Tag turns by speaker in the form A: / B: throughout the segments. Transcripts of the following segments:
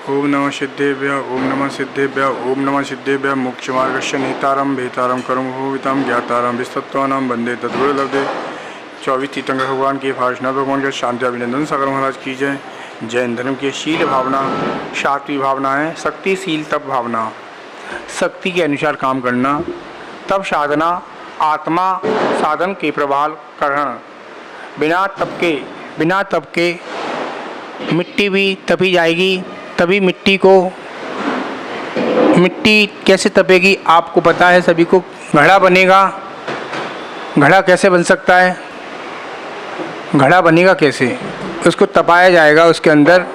A: ओम नमः सिद्धेभ्यः ओम नमः सिद्धेभ्यः ओम नमः सिद्धेभ्यः मोक्षमार्गस्य नेतारं भेतारं कर्मभूवितां ज्ञातारं विस्तत्वानां वंदे तद्गुरुलब्धे। 24 तीर्थंकर भगवान के भाषणा भगवान के शांति अभिनंदन सागर महाराज की जय। जैन धर्म की शील भावना सात्विक भावना है, शक्तिशील तप भावना, शक्ति के अनुसार काम करना, तप साधना, आत्मा साधन के प्रभाव करण, बिना तप के मिट्टी भी तपी जाएगी। तभी मिट्टी कैसे तपेगी आपको पता है सभी को। घड़ा बनेगा, घड़ा कैसे बन सकता है, घड़ा बनेगा कैसे, उसको तपाया जाएगा, उसके अंदर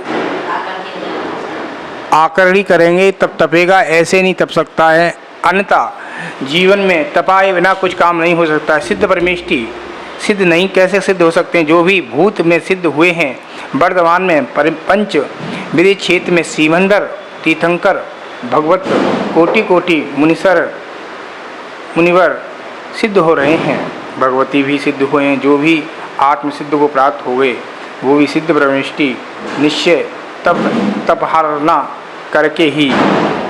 A: आकरणी करेंगे तब तपेगा, ऐसे नहीं तप सकता है। अन्यथा जीवन में तपाए बिना कुछ काम नहीं हो सकता। सिद्ध परमेष्टि सिद्ध नहीं कैसे सिद्ध हो सकते हैं, जो भी भूत में सिद्ध हुए हैं, वर्तमान में पंच विधि क्षेत्र में सीमंदर तीर्थंकर भगवत कोटि कोटि मुनिवर सिद्ध हो रहे हैं, भगवती भी सिद्ध हुए हैं। जो भी आत्म सिद्ध को प्राप्त हो गए वो भी सिद्ध परमेष्टि निश्चय तपहारना करके ही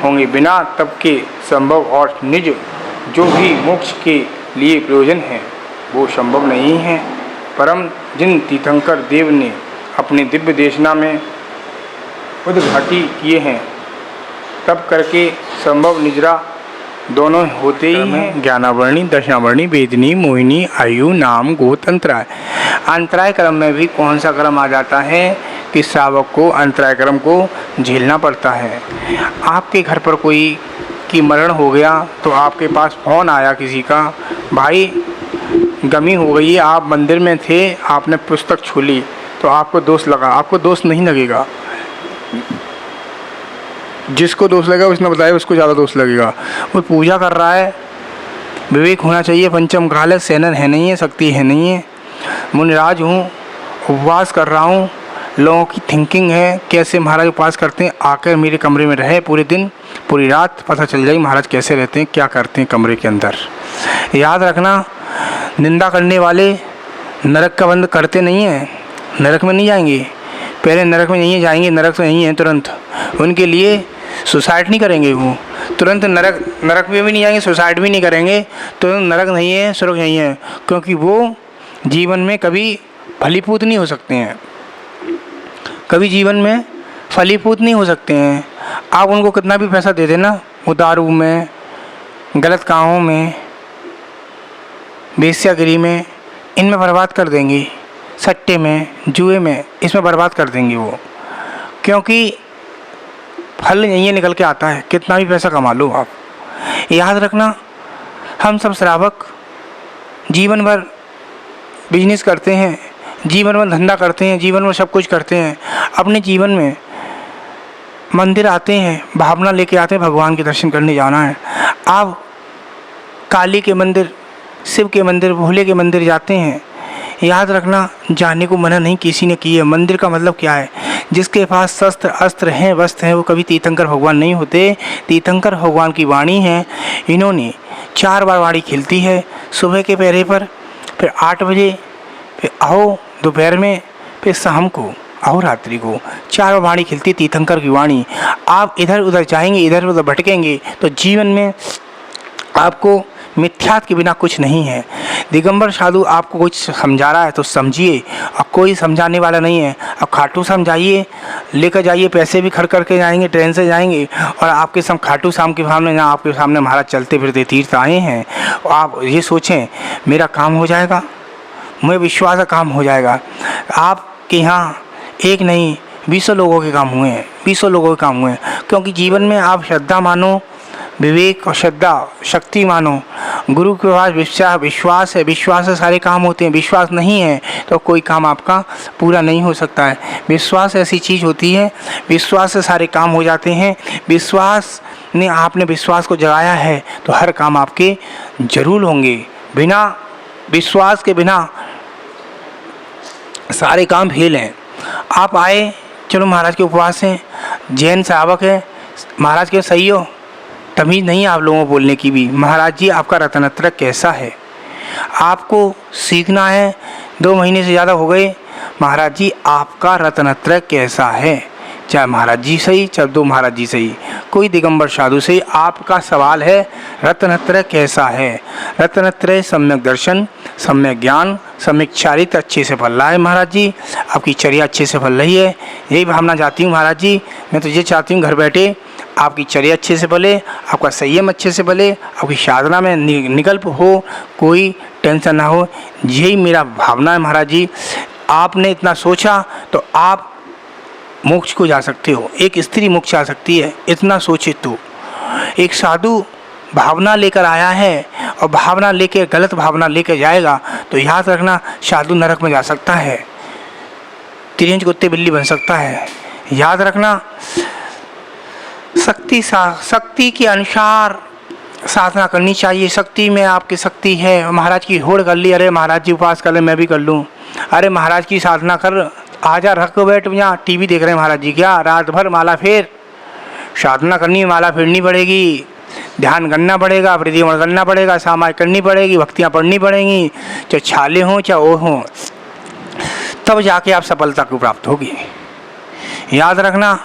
A: होंगे। बिना तप के संभव और निज जो भी मोक्ष के लिए प्रयोजन है वो संभव नहीं है। परम जिन तीर्थंकर देव ने अपने दिव्य देशना में उद्घाटी किए हैं तब करके संभव निजरा दोनों होते ही हैं। ज्ञानावर्णी दशावर्णी वेदनी मोहिनी आयु नाम गोत अंतराय। अंतराय क्रम में भी कौन सा क्रम आ जाता है कि श्रावक को अंतराय क्रम को झेलना पड़ता है। आपके घर पर कोई की मरण हो गया तो आपके पास फ़ोन आया किसी का, भाई गमी हो गई है, आप मंदिर में थे, आपने पुस्तक छू ली, तो आपको दोष लगा। आपको दोष नहीं लगेगा, जिसको दोष लगेगा उसने बताया उसको ज़्यादा दोष लगेगा। वो पूजा कर रहा है, विवेक होना चाहिए। पंचम काल है, सेनन है नहीं है, शक्ति है नहीं है, मुनिराज हूँ, उपवास कर रहा हूँ। लोगों की थिंकिंग है कैसे महाराज उपवास करते हैं, आकर मेरे कमरे में रहे पूरे दिन पूरी रात, पता चल जाएगी महाराज कैसे रहते हैं, क्या करते हैं कमरे के अंदर। याद रखना, निंदा करने वाले नरक का बंद करते नहीं हैं, नरक में नहीं जाएंगे। पहले नरक में नहीं जाएंगे, नरक तो नहीं है तुरंत, उनके लिए सुसाइड नहीं करेंगे वो तुरंत। नरक में भी नहीं जाएंगे, सुसाइड भी नहीं करेंगे, तुरंत नरक नहीं है स्वर्ग नहीं है, क्योंकि वो जीवन में कभी फलीभूत नहीं हो सकते हैं, कभी जीवन में फलीभूत नहीं हो सकते हैं। आप उनको कितना भी पैसा दे देना, वो दारू में, गलत कामों में, वेश्यागिरी में, इनमें बर्बाद कर देंगे, सट्टे में, जुए में, इसमें बर्बाद कर देंगे वो, क्योंकि फल यहीं निकल के आता है। कितना भी पैसा कमा लो आप, याद रखना, हम सब श्रावक जीवन भर बिजनेस करते हैं, जीवन भर धंधा करते हैं, जीवन भर सब कुछ करते हैं। अपने जीवन में मंदिर आते हैं, भावना लेके आते हैं भगवान के दर्शन करने जाना है। आप काली के मंदिर, शिव के मंदिर, भोले के मंदिर जाते हैं, याद रखना जाने को मना नहीं किसी ने की है। मंदिर का मतलब क्या है, जिसके पास शस्त्र अस्त्र हैं, वस्त्र हैं, वो कभी तीर्थंकर भगवान नहीं होते। तीर्थंकर भगवान की वाणी है, इन्होंने 4 बार वाणी खिलती है, सुबह के पहरे पर, फिर 8 बजे, फिर आओ दोपहर में, फिर शाम को, आओ रात्रि को, 4 बार वाणी खिलती तीर्थंकर की वाणी। आप इधर उधर जाएंगे, इधर उधर भटकेंगे तो जीवन में आपको मिथ्यात्व के बिना कुछ नहीं है। दिगंबर साधु आपको कुछ समझा रहा है तो समझिए, और कोई समझाने वाला नहीं है। अब खाटू समझाइए, लेकर जाइए, पैसे भी खर्च करके जाएंगे, ट्रेन से जाएंगे, और आपके सब खाटू शाम के सामने ना, आपके सामने महाराज चलते फिरते तीर्थ आए हैं। आप ये सोचें मेरा काम हो जाएगा, मुझे विश्वास का काम हो जाएगा। आपके यहाँ एक नहीं 20 लोगों के काम हुए हैं, 20 लोगों के काम हुए हैं, क्योंकि जीवन में आप श्रद्धा मानो, विवेक और श्रद्धा शक्ति मानो, गुरु के पास विश्वास है, विश्वास से सारे काम होते हैं। विश्वास नहीं है तो कोई काम आपका पूरा नहीं हो सकता है। विश्वास ऐसी चीज़ होती है, विश्वास से सारे काम हो जाते हैं। विश्वास ने आपने विश्वास को जगाया है तो हर काम आपके जरूर होंगे। बिना विश्वास के बिना सारे काम फेल हैं। आप आए, चलो महाराज के उपवास हैं, जैन श्रावक है, महाराज के सही हो, तमीज़ नहीं है आप लोगों को बोलने की भी। महाराज जी आपका रत्नत्रय कैसा है, आपको सीखना है। 2 महीने से ज़्यादा हो गए, महाराज जी आपका रत्नत्रय कैसा है, चाहे महाराज जी सही, चाहे 2 महाराज जी सही, कोई दिगंबर साधु सही, आपका सवाल है रत्नत्रय कैसा है। रत्नत्रय सम्यक दर्शन, सम्यक ज्ञान, सम्यक चारित्र अच्छे से फल रहा है महाराज जी, आपकी चर्या अच्छे से फल रही है, यही भावना चाहती हूँ महाराज जी। मैं तो ये चाहती हूँ घर बैठे आपकी चर्या अच्छे से बले, आपका संयम अच्छे से बले, आपकी साधना में निकल्प हो, कोई टेंशन ना हो, यही मेरा भावना है महाराज जी। आपने इतना सोचा तो आप मोक्ष को जा सकते हो, एक स्त्री मोक्ष आ सकती है, इतना सोचे तो। एक साधु भावना लेकर आया है और भावना लेके गलत भावना लेकर जाएगा तो याद रखना साधु नरक में जा सकता है, तिरंज कुत्ते बिल्ली बन सकता है। याद रखना शक्ति के अनुसार साधना करनी चाहिए। शक्ति में आपकी शक्ति है, महाराज की होड़ कर ली, अरे महाराज जी उपास कर ले मैं भी कर लूँ, अरे महाराज की साधना कर, आजा रख को बैठ, यहाँ टीवी देख रहे हैं महाराज जी क्या, रात भर माला फेर, साधना करनी है, माला फेरनी पड़ेगी, ध्यान करना पड़ेगा, प्रतिक्रमण करना पड़ेगा, सामायिक करनी पड़ेगी, भक्तियाँ पढ़नी पड़ेंगी, चाहे छाले हों चाहे ओ हों, तब जाके आप सफलता को प्राप्त होगी। याद रखना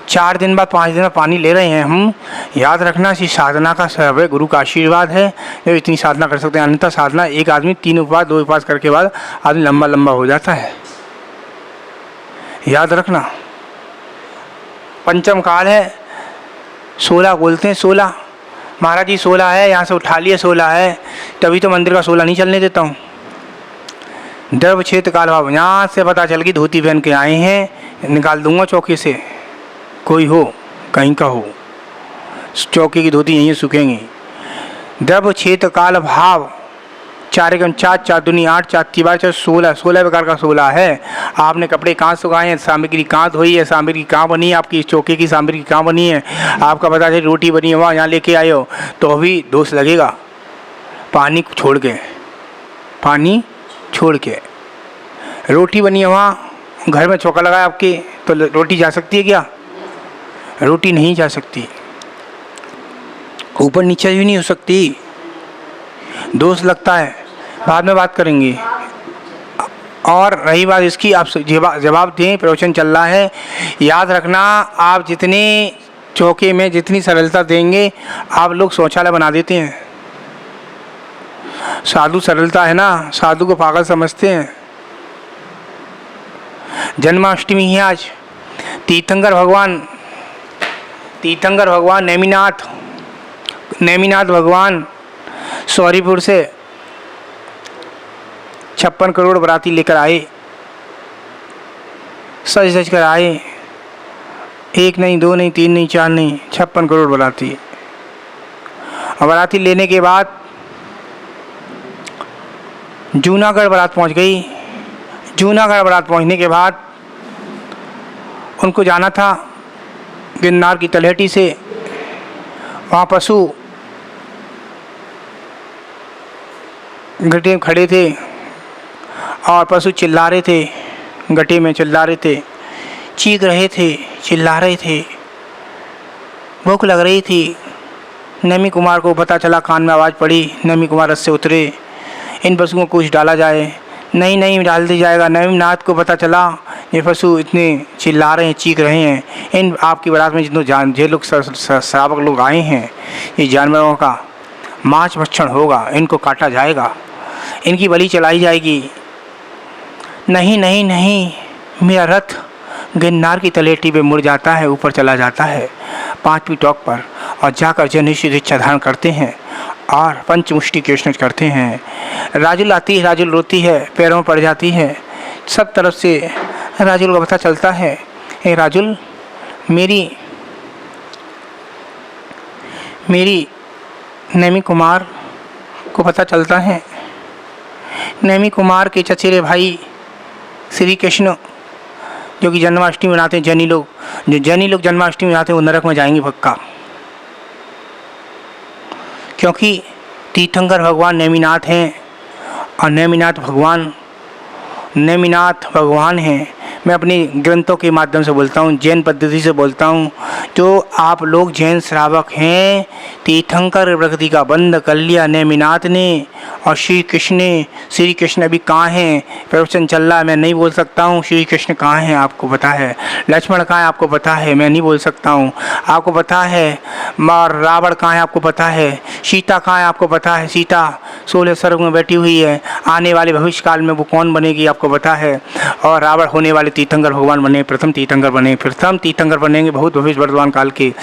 A: 4 दिन बाद 5 दिन में पानी ले रहे हैं हम, याद रखना इसी साधना का सब है, गुरु का आशीर्वाद है जो इतनी साधना कर सकते हैं। अन्यथा साधना एक आदमी 3 उपवास 2 उपवास करके बाद आदमी लंबा हो जाता है। याद रखना पंचम काल है, 16 बोलते हैं, 16 महाराज जी 16 है, यहाँ से उठा लिए 16 है, तभी तो मंदिर का 16 नहीं चलने देता हूँ। द्रव क्षेत्र काल भाव, यहाँ से पता चल गई धोती पहन के आए हैं, निकाल दूंगा चौकी से, कोई हो कहीं का हो, चौकी की धोती यहीं सूखेंगी। द्रव क्षेत्र काल भाव 4 एकम 4 4 दूनी 8 4 3 4 16 प्रकार का 16 है। आपने कपड़े कहाँ सुखाए हैं, सामग्री कहाँ धोई है, सामग्री कहाँ बनी है, आपकी चौके की सामग्री कहाँ बनी है, आपका पता चले रोटी बनी है वहाँ यहाँ लेके आए हो तो भी दोष लगेगा। पानी छोड़ के, पानी छोड़ के, रोटी बनी है वहाँ, घर में चौका लगा है आपके तो रोटी जा सकती है क्या? रोटी नहीं जा सकती, ऊपर नीचे भी नहीं हो सकती, दोष लगता है, बाद में बात करेंगे। और रही बात इसकी, आप जवाब दें, प्रवचन चल रहा है। याद रखना आप जितने चौके में जितनी सरलता देंगे आप लोग शौचालय बना देते हैं। साधु सरलता है ना, साधु को पागल समझते हैं। जन्माष्टमी है आज, तीर्थंकर भगवान नेमिनाथ भगवान सौरीपुर से 56 करोड़ बराती लेकर आए, सज कर आए, 1 नहीं 2 नहीं 3 नहीं 4 नहीं 56 करोड़ बराती। और बराती लेने के बाद जूनागढ़ बारात पहुंच गई। जूनागढ़ बारात पहुंचने के बाद उनको जाना था गिरनार की तलहटी से, वहाँ पशु गड्ढे में खड़े थे और पशु चिल्ला रहे थे, गड्ढे में चिल्ला रहे थे, चीख रहे थे, चिल्ला रहे थे, भूख लग रही थी। नेमी कुमार को पता चला, कान में आवाज़ पड़ी, नेमी कुमार रथ से उतरे, इन पशुओं को कुछ डाला जाए। नहीं डाल दिया जाएगा। नेमिनाथ को पता चला ये पशु इतने चिल्ला रहे हैं, चीख रहे हैं, इन आपकी बारात में जितने जे लोग श्रावक लोग आए हैं, ये जानवरों का मांस भक्षण होगा, इनको काटा जाएगा, इनकी बलि चलाई जाएगी। नहीं, मेरा रथ गिरनार की तलेटी पे मुड़ जाता है, ऊपर चला जाता है 5वीं टॉप पर, और जाकर जनिष्ठ दीक्षा धारण करते हैं और पंचमुष्टि कृष्ण करते हैं। राजुल आती है, राजुल रोती है, पैरों में पड़ जाती है, सब तरफ से राजुल को पता चलता है, ए राजुल मेरी नेमी कुमार को पता चलता है। नेमी कुमार के चचेरे भाई श्री कृष्ण जो कि जन्माष्टमी मनाते हैं, जैनी लोग जन्माष्टमी मनाते हैं वो नरक में जाएंगे पक्का, क्योंकि तीर्थंकर भगवान नेमिनाथ हैं और नेमिनाथ भगवान हैं। मैं अपनी ग्रंथों के माध्यम से बोलता हूँ, जैन पद्धति से बोलता हूँ। जो आप लोग जैन श्रावक हैं, तीर्थंकर प्रकृति का बंद कर लिया नेमिनाथ ने और श्री कृष्ण अभी कहाँ हैं? प्रवचन चल रहा है, मैं नहीं बोल सकता हूँ। श्री कृष्ण कहाँ हैं आपको पता है? लक्ष्मण कहाँ है आपको पता है? मैं नहीं बोल सकता हूँ। आपको पता है रावण कहाँ है आपको पता है? सीता कहाँ है आपको पता है? सीता 16 स्वर्ग में बैठी हुई है। आने वाले भविष्य काल में वो कौन बनेगी आपको पता है? और रावण होने वाले तीर्थंकर भगवान बने, प्रथम तीर्थंकर बनेंगे बहुत भविष्य वर्तमान काल के।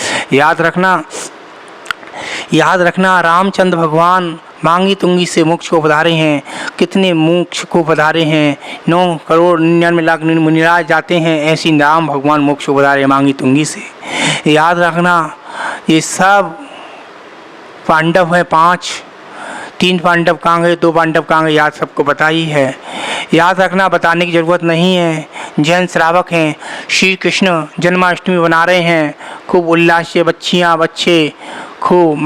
A: याद रखना रामचंद्र भगवान मांगी तुंगी से मोक्ष को पधारे हैं। कितने मोक्ष को पधारे हैं? 9,99,00,000 मुनिराज जाते हैं, ऐसी राम भगवान मोक्ष को पधारे मांगी तुंगी से। याद रखना ये सब पांडव हैं 5, 3 पांडव कहाँ गए, 2 पांडव कहाँ गए, याद सबको पता ही है। याद रखना, बताने की ज़रूरत नहीं है। जैन श्रावक हैं, श्री कृष्ण जन्माष्टमी बना रहे हैं, खूब उल्लास से बच्चियाँ बच्चे खूब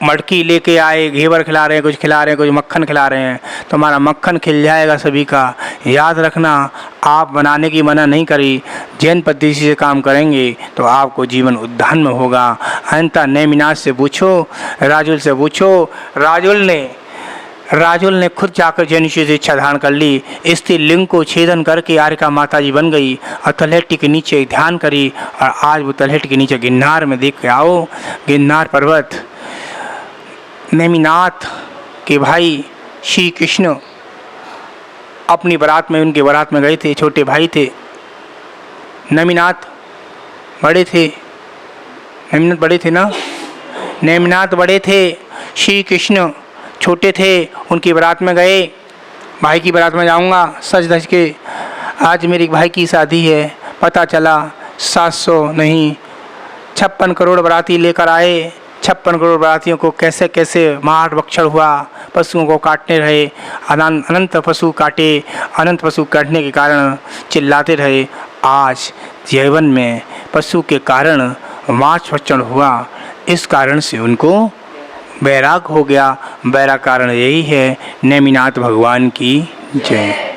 A: मटकी लेके आए, घेवर खिला रहे हैं, कुछ खिला रहे हैं, कुछ मक्खन खिला रहे हैं, तो हमारा मक्खन खिल जाएगा सभी का। याद रखना, आप बनाने की मना नहीं करी, जैन पद्धति से काम करेंगे तो आपको जीवन उद्धार में होगा। अन्यथा नेमिनाथ से पूछो, राजुल से पूछो। राजुल ने खुद जाकर जैन ऋषि से इच्छा धारण कर ली। स्त्री लिंग को छेदन करके आर्यका माता जी बन गई और तलहटी के नीचे ध्यान करी, और आज वो तलहटी के नीचे गिरनार में देख के आओ। गिरनार पर्वत नेमिनाथ के भाई श्री कृष्ण अपनी बारात में, उनके बारात में गए थे, छोटे भाई थे। नेमिनाथ बड़े थे, नेमिनाथ बड़े थे, श्री कृष्ण छोटे थे। उनकी बारात में गए, भाई की बारात में जाऊंगा सज धज के, आज मेरी भाई की शादी है। पता चला 700 नहीं 56 करोड़ बाराती लेकर आए। 56 करोड़ बारातियों को कैसे कैसे मार बक्षण हुआ, पशुओं को काटने रहे, अनंत पशु काटे, अनंत पशु काटने के कारण चिल्लाते रहे। आज जीवन में पशु के कारण मांस भक्षण हुआ, इस कारण से उनको बैराग हो गया। बैराग कारण यही है। नेमिनाथ भगवान की जय।